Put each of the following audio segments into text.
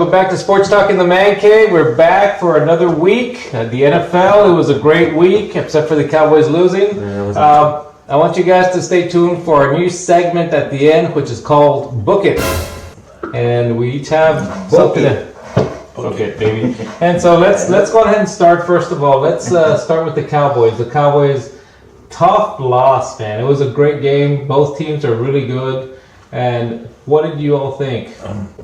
Welcome back to Sports Talk in the Mancave. We're back for another week. The NFL, it was a great week, except for the Cowboys losing. I want you guys to stay tuned for a new segment at the end, which is called Book It. And we each have something to... Book it, baby. And so let's go ahead and start. First of all, let's start with the Cowboys. The Cowboys, tough loss, man. It was a great game. Both teams are really good. And what did you all think?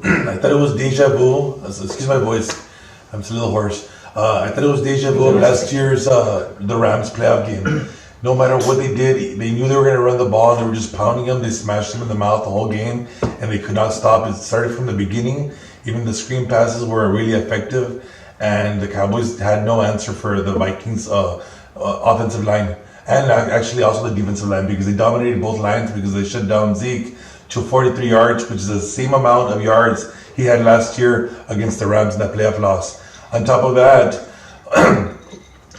I thought it was deja vu. Excuse my voice. I'm still a little hoarse. I thought it was deja vu of last year's the Rams playoff game. No matter what they did, they knew they were going to run the ball. They were just pounding them. They smashed them in the mouth the whole game, and they could not stop. It started from the beginning. Even the screen passes were really effective, and the Cowboys had no answer for the Vikings' offensive line, and actually also the defensive line, because they dominated both lines because they shut down Zeke to 43 yards, which is the same amount of yards he had last year against the Rams in that playoff loss. On top of that,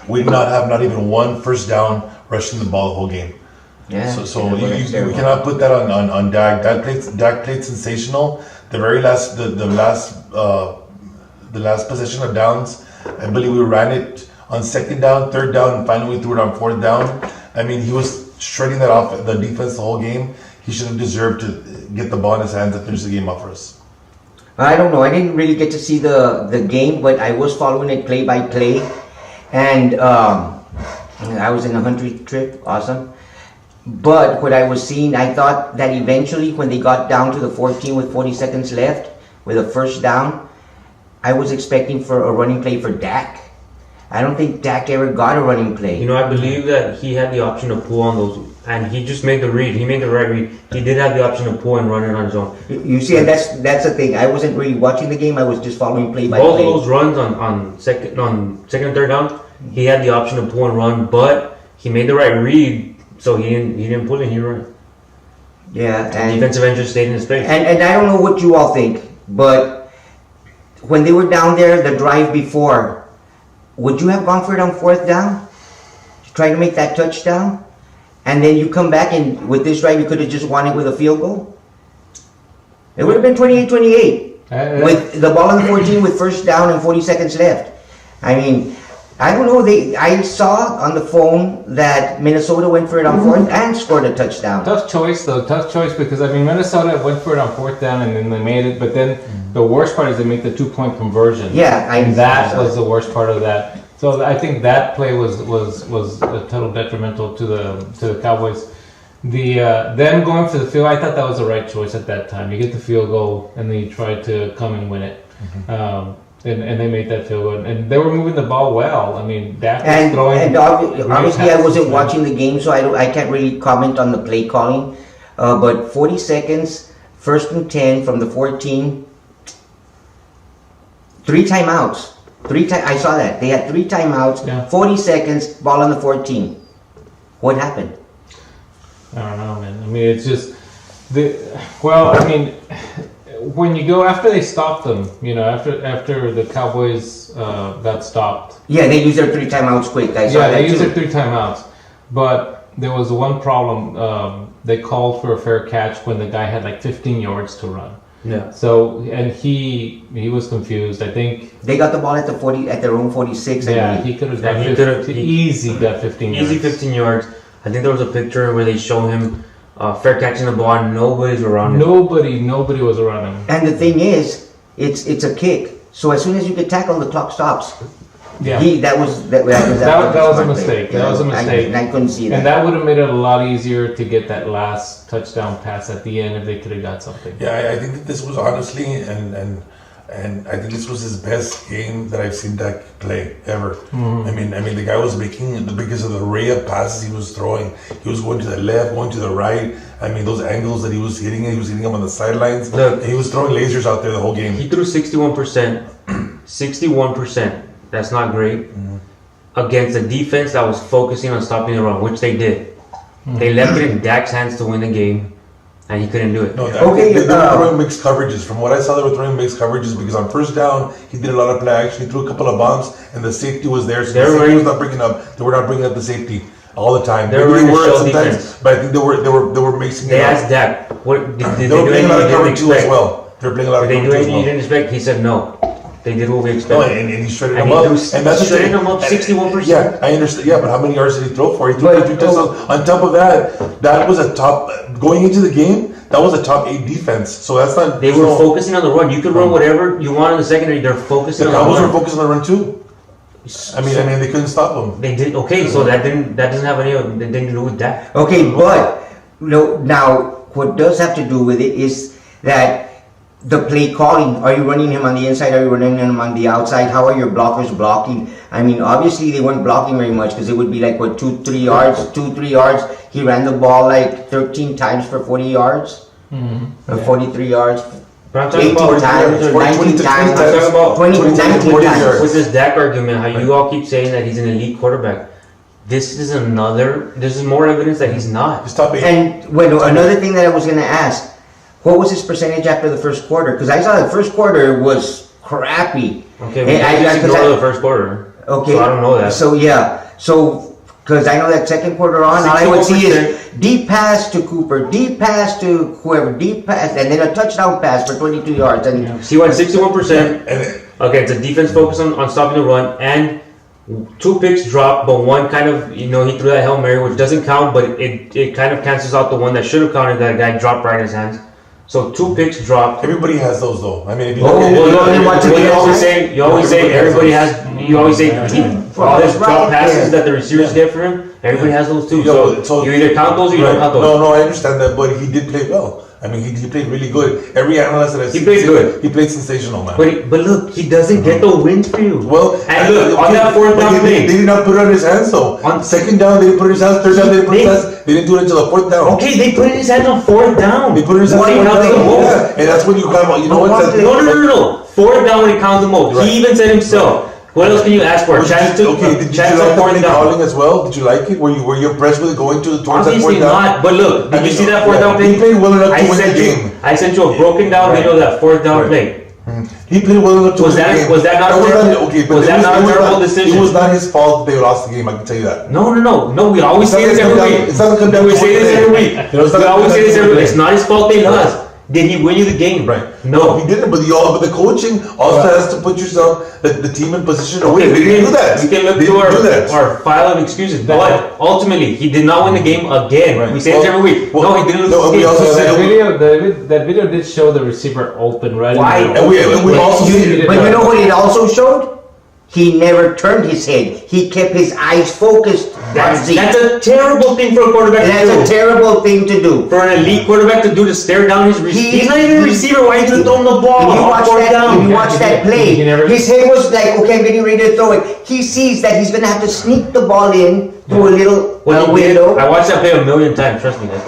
we did not have not even one first down rushing the ball the whole game. Yeah. So we cannot put that on Dak. Dak played sensational. The very last the last possession of downs, I believe we ran it on second down, third down, and finally we threw it on fourth down. I mean, he was shredding that off the defense the whole game. He should have deserved to get the ball in his hands and finish the game off for us. I don't know. I didn't really get to see the game, but I was following it play by play. And I was in a 100 trip. Awesome. But what I was seeing, I thought that eventually when they got down to the 14 with 40 seconds left with a first down, I was expecting for a running play for Dak. I don't think Dak ever got a running play. You know, I believe that he had the option to pull on those, and he just made the read. He made the right read. He did have the option to pull and run it on his own. You see, and that's the thing. I wasn't really watching the game. I was just following play by Both play. of those runs on second and third down, he had the option to pull and run, but he made the right read, so he didn't pull it. He ran. Yeah, The defensive end just stayed in his place. And I don't know what you all think, but when they were down there the drive before, would you have gone for it on fourth down? Try to make that touchdown? And then you come back and with this drive you could have just won it with a field goal? It would have been 28-28. With the ball on the 14 with first down and 40 seconds left. I mean, I don't know. I saw on the phone that Minnesota went for it on fourth and scored a touchdown. Tough choice, though. Tough choice because, I mean, Minnesota went for it on fourth down and then they made it. But then the worst part is they make the 2-point conversion. Yeah. And that was the worst part of that. So I think that play was a total detrimental to the Cowboys. Them going for the field, I thought that was the right choice at that time. You get the field goal and then you try to come and win it. And they made that field goal, and they were moving the ball well. I mean, Dak was throwing. And obviously, I wasn't watching the game, so I can't really comment on the play calling. But 40 seconds, first and 10 from the 14. 3 timeouts. I saw that they had 3 timeouts. Yeah. 40 seconds, ball on the 14. What happened? I don't know, man. I mean, it's just when you go after they stopped them, you know, after the Cowboys got stopped. Yeah, they used their 3 timeouts quick. They used their 3 timeouts, but there was one problem. They called for a fair catch when the guy had like 15 yards to run. Yeah. So and he was confused. I think they got the ball at their own 46. Yeah, he could have got 15 yards. Easy 15 yards. I think there was a picture where they show him fair catching the ball and nobody's around him. Nobody was around him. And the thing is, it's a kick. So as soon as you get tackled, the clock stops. Yeah, that was a mistake. That was a mistake. I couldn't see that. And that would have made it a lot easier to get that last touchdown pass at the end if they could have got something. Yeah, I think that this was honestly, and I think this was his best game that I've seen Dak play ever. I mean, the guy was making, because of the array of passes he was throwing. He was going to the left, going to the right. I mean, those angles that he was hitting them on the sidelines. Look, and he was throwing lasers out there the whole game. He threw 61%. 61%. That's not great. Against a defense that was focusing on stopping the run, which they did. They left it in Dak's hands to win the game, and he couldn't do it. No, they were throwing mixed coverages. From what I saw, they were throwing mixed coverages because on first down, he did a lot of play action. He threw a couple of bombs, and the safety was there. So the safety was not bringing up. They were not bringing up the safety all the time. They were sometimes, but I think they were mixing it up. They asked Dak, what did they were do playing a lot of anything cover 2 as well. They're playing a lot of Did they do coverages. anything you didn't expect? He said no. They did what we No, expected. and he shredded And them he up. threw- And that's the shredded thing. them up 61%. Yeah, I understand. Yeah, but how many yards did he throw for? He threw But- 3 touchdowns. On top of that, that was a top going into the game. That was a top 8 defense. So that's not. They were focusing on the run. You could run whatever you want in the secondary. They're focusing The on the Cowboys were run. focused on the run too. I mean, they couldn't stop them. They did okay, so that doesn't have any that didn't do with that. Okay, but now what does have to do with it is that the play calling. Are you running him on the inside? Are you running him on the outside? How are your blockers blocking? I mean, obviously they weren't blocking very much because it would be like what 2-3 yards. He ran the ball like 13 times for 40 yards, or 43 yards. But I'm talking 18 about times, 20 19 to times, 20 I'm talking about 20 to 19 20 times. yards. with this Dak argument, how you all keep saying that he's an elite quarterback. This is more evidence that he's not. It's top 8. And well, another thing that I was going to ask, what was his percentage after the first quarter? Because I saw the first quarter was crappy. Okay, we And just ignore the first quarter. Okay. So I don't know that. So yeah. So because I know that second quarter on, all I would see is 61%. deep pass to Cooper, deep pass to whoever, deep pass, and then a touchdown pass for 22 yards. And So he went 61%. And Okay, it's a defense focused on stopping the run, and 2 picks dropped, but one kind of, he threw that Hail Mary, which doesn't count, but it kind of cancels out the one that should have counted, that guy dropped right in his hands. So 2 picks dropped. everybody has those though. I mean, if you Oh, look at well, it, you only want to You get always outside? say everybody has. You always say all these Right drop passes there. that the receivers get for him. Everybody has those too. Yeah, So you either count those or you don't count those. No, I understand that, but he did play well. I mean, he played really good. Every analyst that I see, played good. He played sensational, man. But look, he doesn't get the wins for you. Well, and look, on that fourth but down they play. did not put it on his hands though. On- On second down, they didn't put it in his hands. Third down, they didn't put it in his hands. They didn't do it until the 4th down. Okay, they put it in his hands on 4th down. They put it in his hands. When it on counts 4th the down. most. Yeah, and that's when you come. You know what? No. 4th down when it counts the most. Right. He even said himself. What else can you ask for? Chance to Did you chance like to the 4th play down. calling as well? Did you like it? Were you impressed with it going towards that 4th Obviously down? not, but look, did you see that 4th down play? He played well enough to win the game. I sent you a broken down video of that 4th down Right. play. He played well enough to Was win the that- game. was that not terrible? Okay, but Was that not a terrible not, decision? It was not his fault that they lost the game. I can tell you that. No. We always say this every week. It's not gonna come down We to say one this thing. every week. You know, it's not We gonna always come say down this to every one week. It's thing. not his fault they lost. Did he win you the game? Right. No. He didn't. But the coaching also has to put yourself the team in position to win. Okay, They didn't do that. we can look They through didn't do that. our file of excuses, but ultimately he did not win the game again. Right. We say this every week. Well, No, he didn't lose no, the we game. also So said- that video did show the receiver open right Why? in the And we also But you know what it also showed? He never turned his head. He kept his eyes focused on That's Zeke. a terrible thing for a quarterback And to that's do. a terrible thing to do. For an elite quarterback to do, to stare down his receiver. He's not even a receiver. Why are you going to throw him the ball? If you watch Fourth that, down. if you watch that play, He never- his head was like, okay, I'm getting ready to throw it. He sees that he's gonna have to sneak the ball in through a little What he did, window. I watched that play a million times. Trust me, guys.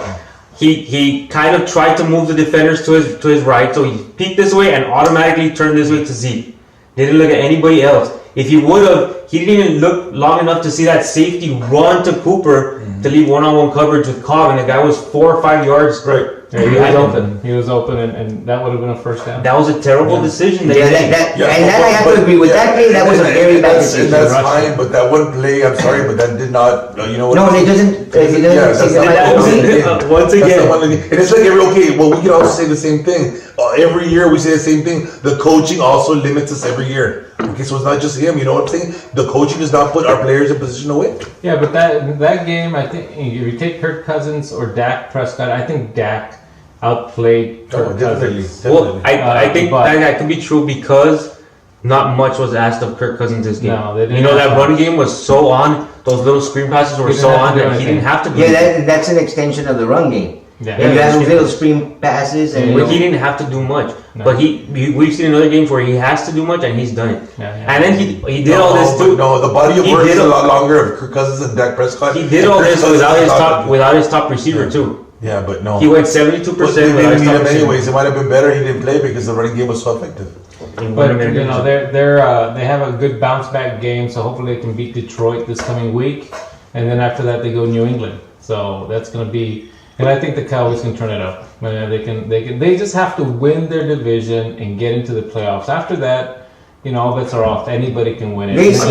He kind of tried to move the defenders to his right, so he peeked this way and automatically turned this way to Zeke. Didn't look at anybody else. If he would have, he didn't even look long enough to see that safety run to Cooper to leave one-on-one coverage with Cobb, and the guy was 4 or 5 yards. Right. Yeah, he was open, and that would have been a first down. That was a terrible decision. That Yeah, he made. and that I have to agree with. That play, that was a very bad decision. That's Rushing. fine, but that one play, I'm sorry, but that did not. You know what? No, it doesn't. It Yeah, doesn't. that's not that was what it. we did. Once That's again. not what we did. And it's like okay, well, we can also say the same thing. Every year we say the same thing. The coaching also limits us every year. Okay, so it's not just him. You know what I'm saying? The coaching does not put our players in position to win. Yeah, but that game, I think if you take Kirk Cousins or Dak Prescott, I think Dak outplayed Kirk Cousins. Well, I think but- that could be true because not much was asked of Kirk Cousins this game. No, they didn't You know, have that to. run game was so on. Those little screen passes were He didn't so have to on do that he anything. didn't have to do Yeah, anything. that's an extension of the run game. Yeah. And you Yeah, have those yeah. little screen passes, and But he didn't have to do much. No. But we've seen in other games where he has to do much and he's done it. Yeah, yeah. And then he did all this too. No, the body of He work did is a a- lot longer of Kirk Cousins and Dak Prescott. He did And all Kirk this Cousins is not- without his top receiver too. Yeah, but no. He went But 72% they without didn't his need top him receiver. anyways. It might have been better. He didn't play because the running game was so effective. But you know they have a good bounce back game, so hopefully they can beat Detroit this coming week, and then after that they go New England. So that's going to be, and I think the Cowboys can turn it up. They just have to win their division and get into the playoffs. After that, you know, all bets are off. Anybody can win it. they Guys-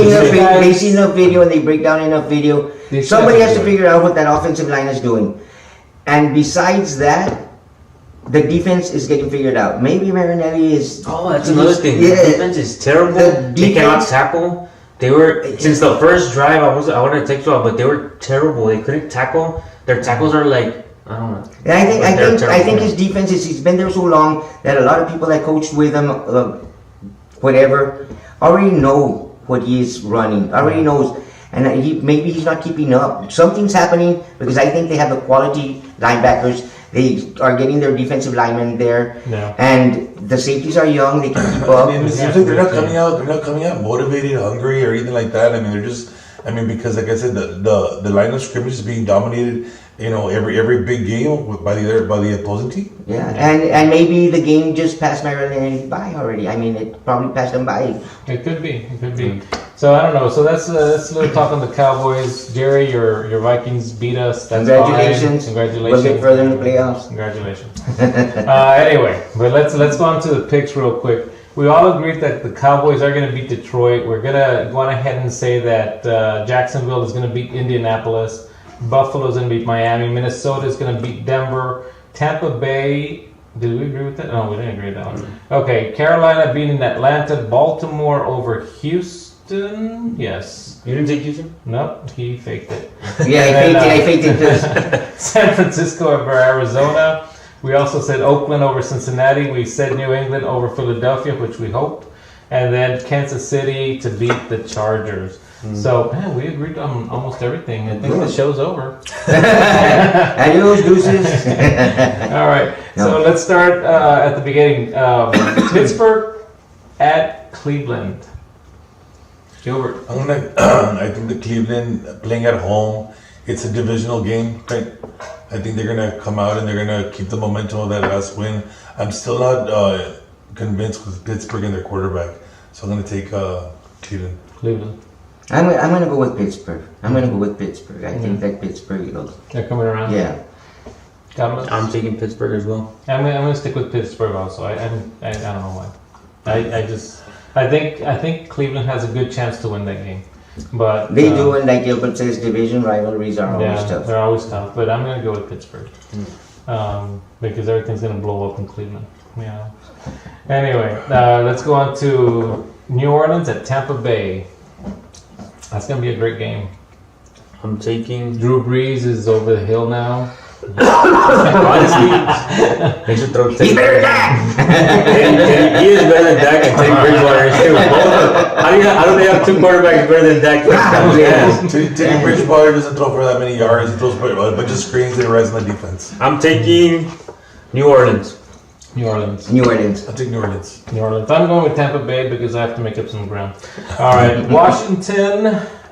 see enough video and they break down enough video. They Somebody should has to do it. figure out what that offensive line is doing. And besides that, the defense is getting figured out. Maybe Marinelli is. Oh, that's another thing. Yeah. The defense is terrible. The They cannot defense- tackle. They were since the first drive. I wanted to take you out, but they were terrible. They couldn't tackle. Their tackles are like I don't know. And I think But they're I terrible. think his defense is he's been there so long that a lot of people that coached with him, whatever, already know what he is running. Already knows, and maybe he's not keeping up. Something's happening because I think they have the quality linebackers. They are getting their defensive linemen there, Yeah. and the safeties are young. They can keep up. I mean, it seems like they're not coming out. They're not coming out motivated, hungry, or anything like that. I mean, they're just. I mean, because like I said, the line of scrimmage is being dominated. Every big game by the opposing team. Yeah, and maybe the game just passed Maryland by already. I mean, it probably passed them by. It could be. It could be. So I don't know. So that's a little talk on the Cowboys. Jerry, your Vikings beat us. That's Congratulations. fine. Congratulations. We'll get further in the playoffs. Congratulations. Anyway, but let's go on to the picks real quick. We all agreed that the Cowboys are going to beat Detroit. We're going to go on ahead and say that Jacksonville is going to beat Indianapolis. Buffalo is going to beat Miami. Minnesota is going to beat Denver. Tampa Bay. Did we agree with that? No, we didn't agree with that one. Okay, Carolina beating Atlanta. Baltimore over Houston. Yes. You didn't take Houston? Nope, he faked it. Yeah, I faked it too. San Francisco over Arizona. We also said Oakland over Cincinnati. We said New England over Philadelphia, which we hoped. And then Kansas City to beat the Chargers. So, man, we agreed on almost everything. I think the show's over. Adios, deuces. All right. So let's start at the beginning. Pittsburgh at Cleveland. Gilbert. I think the Cleveland playing at home. It's a divisional game, right? I think they're gonna come out and they're gonna keep the momentum of that last win. I'm still not convinced with Pittsburgh and their quarterback, so I'm gonna take Cleveland. Cleveland. I'm gonna go with Pittsburgh. I think that Pittsburgh, They're coming around. yeah. Carlos? I'm taking Pittsburgh as well. I'm gonna stick with Pittsburgh also. I don't know why. I think Cleveland has a good chance to win that game, but They do, and like Gilbert says, division rivalries are always tough. they're always tough. But I'm gonna go with Pittsburgh because everything's gonna blow up in Cleveland. Yeah. Anyway, let's go on to New Orleans at Tampa Bay. That's gonna be a great game. I'm taking. Drew Brees is over the hill now. Honestly, they should throw. He better die! He is better than Dak and Teddy Bridgewater is too. How do they have two quarterbacks better than Dak? Teddy Bridgewater doesn't throw for that many yards. He throws for a bunch of screens and runs on the defense. I'm taking New Orleans. New Orleans. New Orleans. I'll take New Orleans. New Orleans. I'm going with Tampa Bay because I have to make up some ground. All right, Washington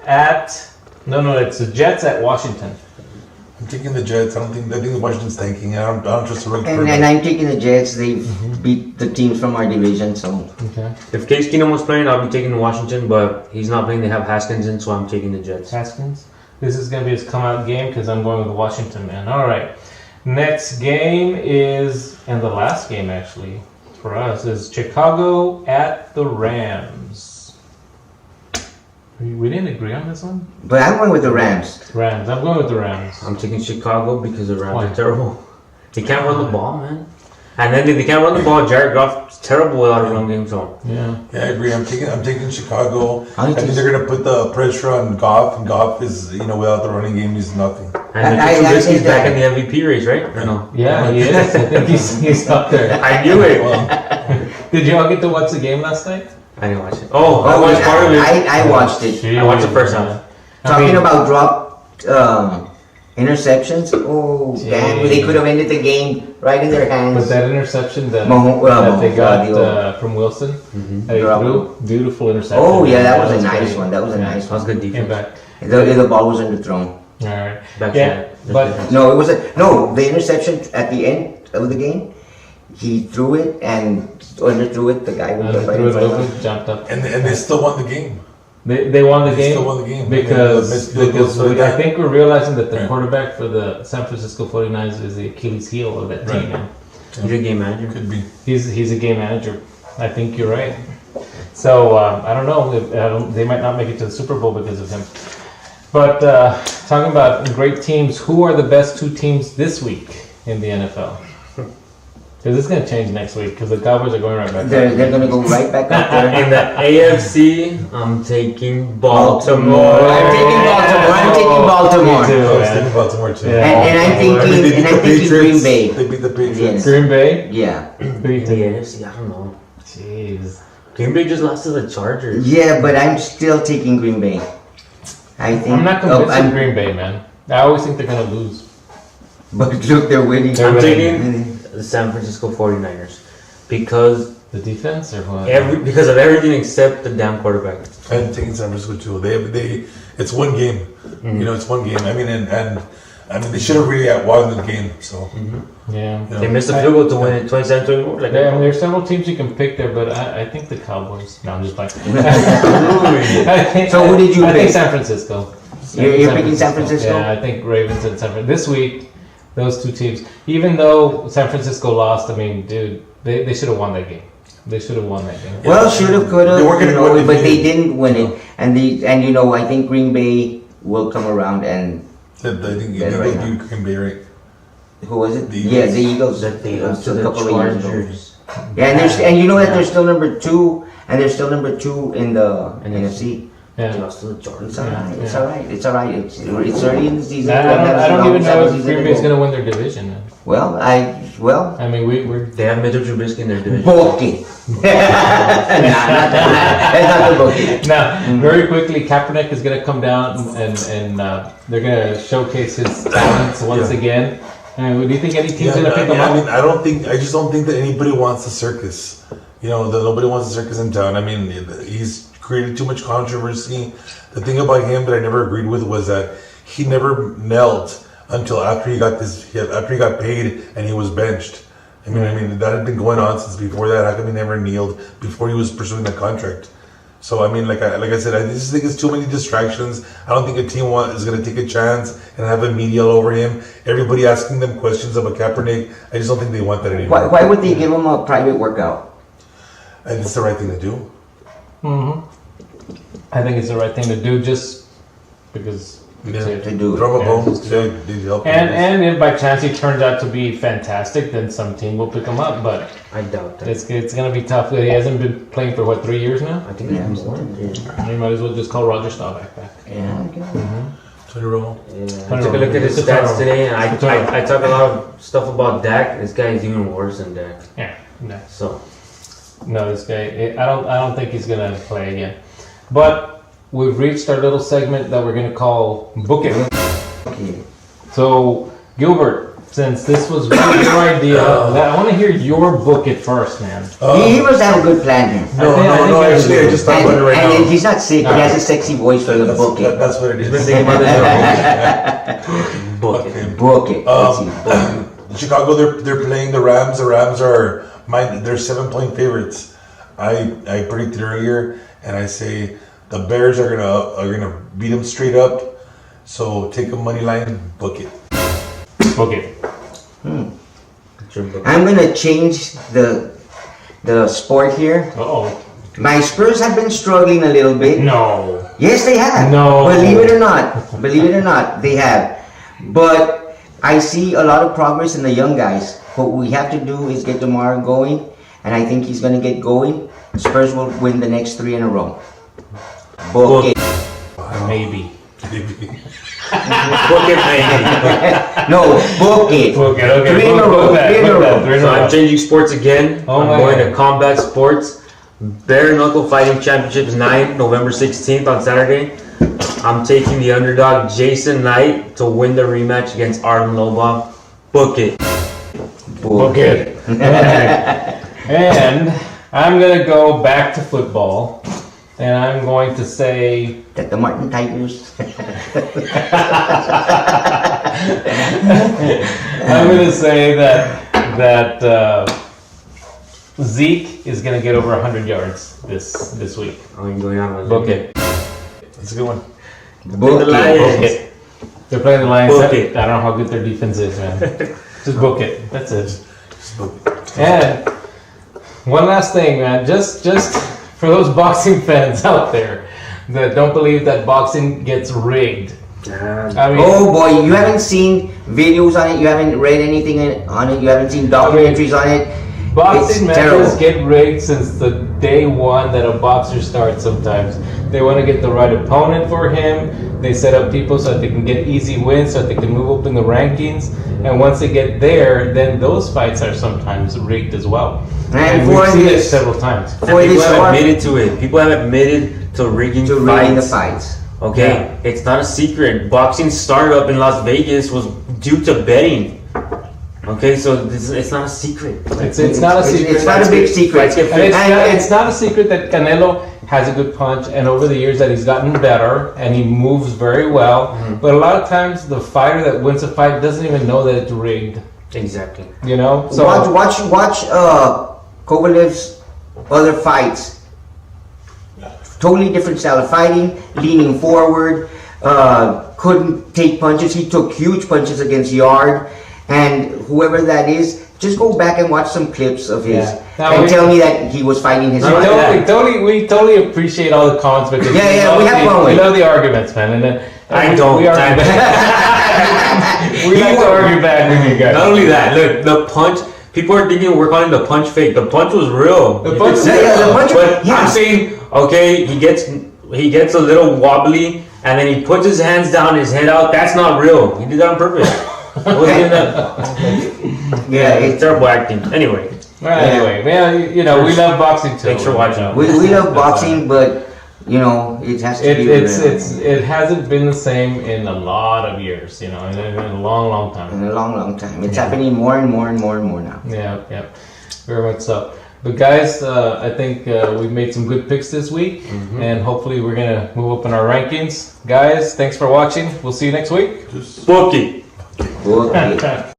at it's the Jets at Washington. I'm taking the Jets. I think Washington's tanking. I don't trust the rookie. And I'm taking the Jets. They've beat the teams from our division, so. Okay. If Case Keenum was playing, I'll be taking Washington, but he's not playing. They have Haskins in, so I'm taking the Jets. Haskins. This is going to be his come out game because I'm going with Washington, man. All right. Next game is, and the last game actually for us is Chicago at the Rams. We didn't agree on this one? But I'm going with the Rams. Rams. I'm going with the Rams. I'm taking Chicago because the Rams Why? are terrible. They can't run the ball, man. And then they can't run the ball. Jared Goff's terrible without a run game, so. Yeah. Yeah, I agree. I'm taking Chicago. I I think they're gonna put the pressure on Goff, and Goff is without the running game, he's nothing. And I Trubisky's think back that- in the MVP race, right? Or no? Yeah, he is. I think he's up there. I knew it. Did you all get to watch the game last night? I didn't watch it. Oh, I watched part of it. I watched it. I watched the first half. Talking about dropped interceptions. Oh, damn. They could have ended the game right in their hands. But that interception that they got from Wilson, that he threw, beautiful interception. Oh, yeah, that was a great. nice one. That was a nice That was one. good Came defense. back. The ball was underthrown. All right. Back Yeah, but No, the interception at the end of the game. He threw it and underthrew it. The guy went right threw in it front of over, him. jumped up. And they still won the game. They won the They game. still won the game. Because Yeah. I think we're realizing that the Right. quarterback for the San Francisco 49ers is the Achilles heel of that team. Right. Man. He's a game manager. Could be. He's a game manager. I think you're right. So I don't know. They might not make it to the Super Bowl because of him. But talking about great teams, who are the best two teams this week in the NFL? Because it's going to change next week because the Cowboys are going right back. They're going to go right back up there. In the AFC, I'm taking Baltimore. I'm taking Baltimore. Me too, I was man. thinking Baltimore too. Yeah. And I'm thinking Green Bay. They beat the Patriots. Yes. Green Bay? Yeah. Who do you The think? AFC, I don't know. Jeez. Green Bay just lost to the Chargers. Yeah, but I'm still taking Green Bay. I think. I'm not convinced I'm- of Green Bay, man. I always think they're going to lose. But look, they're winning. They're I'm winning. taking the San Francisco 49ers because The defense or what? because of everything except the damn quarterback. I'm taking San Francisco too. It's one game. You know, it's one game. I mean, and I mean, they should have really won the game. So, Yeah. you know. They missed a field goal to win it 27-24. Like, Yeah, I mean, there's several teams you can pick there, but I think the Cowboys. No, I'm just playing. So who did you I think pick? San Francisco. You're picking San Francisco? Yeah, I think Ravens and San Francisco. This week, those two teams, even though San Francisco lost, I mean, dude, they should have won that game. They should have won that game. Well, should have, could have, They weren't gonna win it but if they they- didn't win it. And I think Green Bay will come around and I think That's Eagles right. beat Green Bay, right? who was it? The Eagles. Yeah, the Eagles. that they lost to a the couple of years ago. Chargers. Yeah, and you know that they're still number 2, and they're still number 2 in the NFC. They Yeah. lost to the Chargers. It's alright. Yeah. It's alright. It's alright. It's early in the season. I don't even know if Season Green to Bay's go. going to win their division. Man. Well, I mean, we're. They have Mitchell Trubisky in their division. Bookie. Not that. It's not the Bookie. Now, very quickly, Kaepernick is going to come down and they're going to showcase his talents once again. Do you think any team's going to pick him I up? mean, I just don't think that anybody wants a circus. You know, that nobody wants a circus in town. I mean, he's created too much controversy. The thing about him that I never agreed with was that he never knelt until after he got paid and he was benched. I mean that had been going on since before that. How come he never kneeled before he was pursuing the contract? So I mean, like I said, I just think it's too many distractions. I don't think a team is going to take a chance and have a media all over him. Everybody asking them questions about Kaepernick. I just don't think they want that anymore. Why would they give him a private workout? And it's the right thing to do. Mm-hmm. I think it's the right thing to do just because. To do it. Throw him a Yeah, bone. just do it. They help. And if by chance he turns out to be fantastic, then some team will pick him up. But I doubt that. it's going to be tough. He hasn't been playing for, 3 years now? I think Yeah. it's more. Yeah. You might as well just call Roger Staubach back. Yeah. Tony Romo. I took a look at his It's a stats turnover. today, and It's a turnover. I talk a lot of stuff about Dak. This guy is even worse than Dak. Yeah, no. So No, this guy. I don't think he's gonna play again. But we've reached our little segment that we're gonna call Book It. Okay. So Gilbert, since this was really your idea, I want to hear your Book It first, man. He must have a good plan here. No, I think no, I actually, I just thought about it right and now. he's not sick. He has a sexy voice for the book it. That's what it he's been is. thinking about this. Book it. Okay. Book it. Let's see. Chicago, they're playing the Rams. The Rams are they're 7-point favorites. I predicted earlier, and I say the Bears are gonna beat them straight up. So take a money line, book it. Book It. I'm gonna change the sport here. Oh My Spurs have been struggling a little bit. no. Yes, they have. No. Believe it or not, they have. But I see a lot of progress in the young guys. What we have to do is get DeMar going, and I think he's gonna get going. Spurs will win the next 3 in a row. Book it. Maybe. Book it, baby. No, book it. Book it. Okay. 3 in a row. Book that, 3 in a book that, row. 3 in a So I'm row. changing sports again. Oh I'm my going God. to Combat Sports. Bare Knuckle Fighting Championships 9, November 16th on Saturday. I'm taking the underdog Jason Knight to win the rematch against Arden Loba. Book it. Book it. Okay. And I'm gonna go back to football, and I'm going to say. That the Martin Tigers. I'm gonna say that Zeke is gonna get over 100 yards this week. I'm going on with Book it. That's a good one. Book the it. Lions. Book it. They're playing the Lions. Book it. I don't know how good their defense is, man. Just book it. That's it. Just book it. And one last thing, man. Just for those boxing fans out there that don't believe that boxing gets rigged. I mean, Oh boy, you haven't seen videos on it. You haven't read anything on it. You haven't seen documentaries on it. boxing It's matches terrible. get rigged since the day one that a boxer starts sometimes. They want to get the right opponent for him. They set up people so that they can get easy wins, so that they can move up in the rankings. And once they get there, then those fights are sometimes rigged as well. And we've for seen it this, several times. for People this have war, admitted to it. People have admitted to rigging to fights. reading the fights. Okay, it's not a secret. Boxing startup in Las Vegas was due to betting. Okay, so it's not a secret. It's not a secret. It's not a big secret. Fights get And And- it's not a secret that Canelo has a good punch, and over the years that he's gotten better, and he moves very well. But a lot of times, the fighter that wins a fight doesn't even know that it's rigged. Exactly. You know, so watch Kovalev's other fights. Totally different style of fighting, leaning forward, couldn't take punches. He took huge punches against Yard, and whoever that is, just go back and watch some clips of his Yeah. Now and we- tell me that he was fighting his. No, fight. we totally appreciate all the comments because Yeah, we have fun with we it. love the arguments, man. And then I don't. We argue back. We like to argue back with you guys. Not only that, look, the punch. People are thinking we're calling the punch fake. The punch was real. The punch was Yeah, the punch- But yeah. I'm saying, okay, he gets a little wobbly, and then he puts his hands down, his head out. That's not real. He did that on purpose. I wasn't doing that. Yeah, It's terrible acting. Anyway, Well, anyway, man, you know, we love boxing too. Thanks for watching. we love boxing, but you know it has to be. It hasn't been the same in a lot of years, you know, in a long time. in a long time. It's happening more and more and more and more now. Yeah, very much so. But guys, I think we've made some good picks this week, and hopefully we're gonna move up in our rankings. Guys, thanks for watching. We'll see you next week. Spooky. Okay.